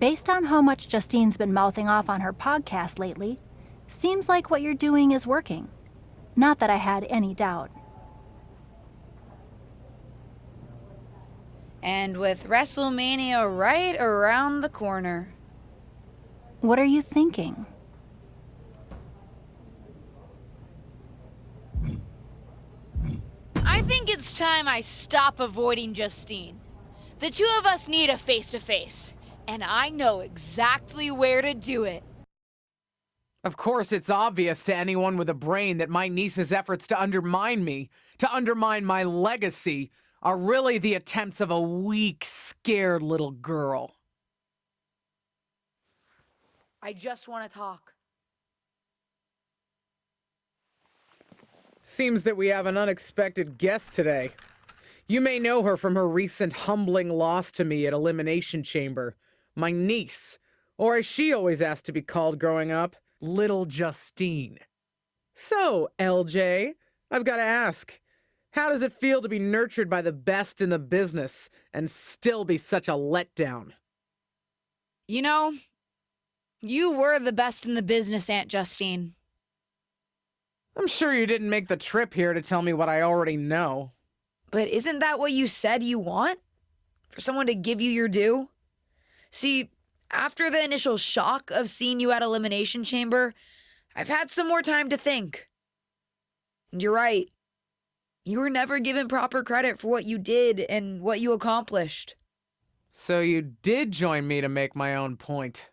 Based on how much Justine's been mouthing off on her podcast lately, seems like what you're doing is working. Not that I had any doubt. And with WrestleMania right around the corner. What are you thinking? I think it's time I stop avoiding Justine. The two of us need a face-to-face, and I know exactly where to do it. Of course, it's obvious to anyone with a brain that my niece's efforts to undermine me, to undermine my legacy, are really the attempts of a weak, scared little girl. I just want to talk. Seems that we have an unexpected guest today. You may know her from her recent humbling loss to me at Elimination Chamber. My niece, or as she always asked to be called growing up, Little Justine. So, LJ, I've got to ask, how does it feel to be nurtured by the best in the business and still be such a letdown? You know, you were the best in the business, Aunt Justine. I'm sure you didn't make the trip here to tell me what I already know. But isn't that what you said you want? For someone to give you your due? See, after the initial shock of seeing you at Elimination Chamber, I've had some more time to think. And you're right. You were never given proper credit for what you did and what you accomplished. So you did join me to make my own point.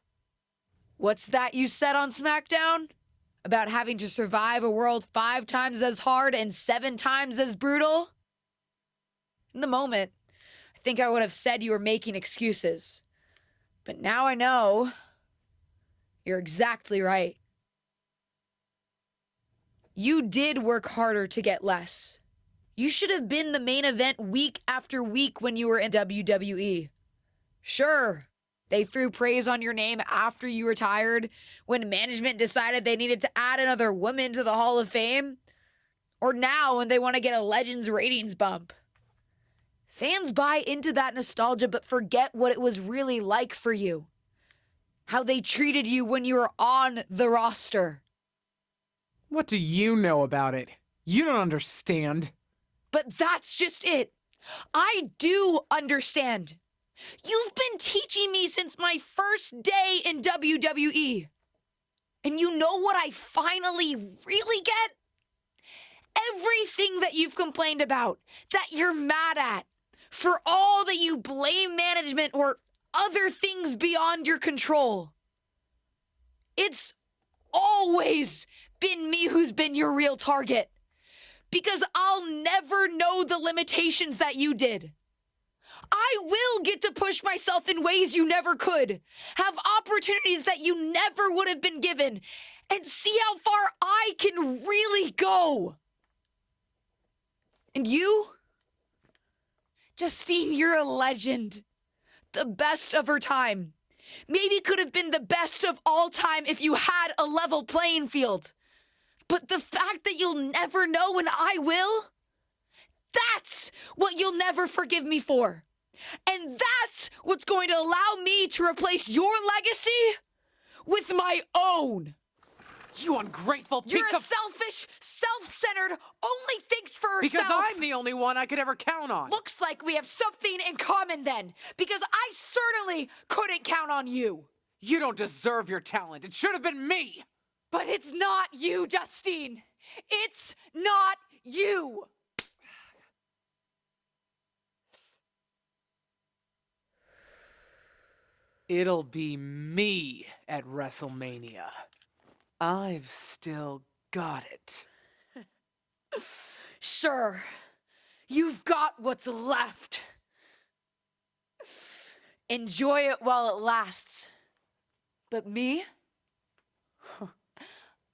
What's that you said on SmackDown? About having to survive a world 5 times as hard and 7 times as brutal? In the moment, I think I would have said you were making excuses. But now I know you're exactly right. You did work harder to get less. You should have been the main event week after week when you were in WWE. Sure, they threw praise on your name after you retired when management decided they needed to add another woman to the Hall of Fame. Or now when they want to get a Legends ratings bump. Fans buy into that nostalgia but forget what it was really like for you. How they treated you when you were on the roster. What do you know about it? You don't understand. But that's just it. I do understand. You've been teaching me since my first day in WWE. And you know what I finally really get? Everything that you've complained about, that you're mad at, for all that you blame management or other things beyond your control. It's always been me who's been your real target. Because I'll never know the limitations that you did. I will get to push myself in ways you never could, have opportunities that you never would have been given, and see how far I can really go. And you? Justine, you're a legend. The best of her time. Maybe could have been the best of all time if you had a level playing field. But the fact that you'll never know and I will, that's what you'll never forgive me for. And that's what's going to allow me to replace your legacy with my own. You ungrateful piece You're a of... selfish, self-centered, only thinks for herself. Because I'm the only one I could ever count on. Looks like we have something in common then, because I certainly couldn't count on you. You don't deserve your talent. It should have been me. But it's not you, Justine. It's not you. It'll be me at WrestleMania. I've still got it. Sure, you've got what's left. Enjoy it while it lasts. But me?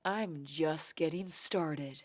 I'm just getting started.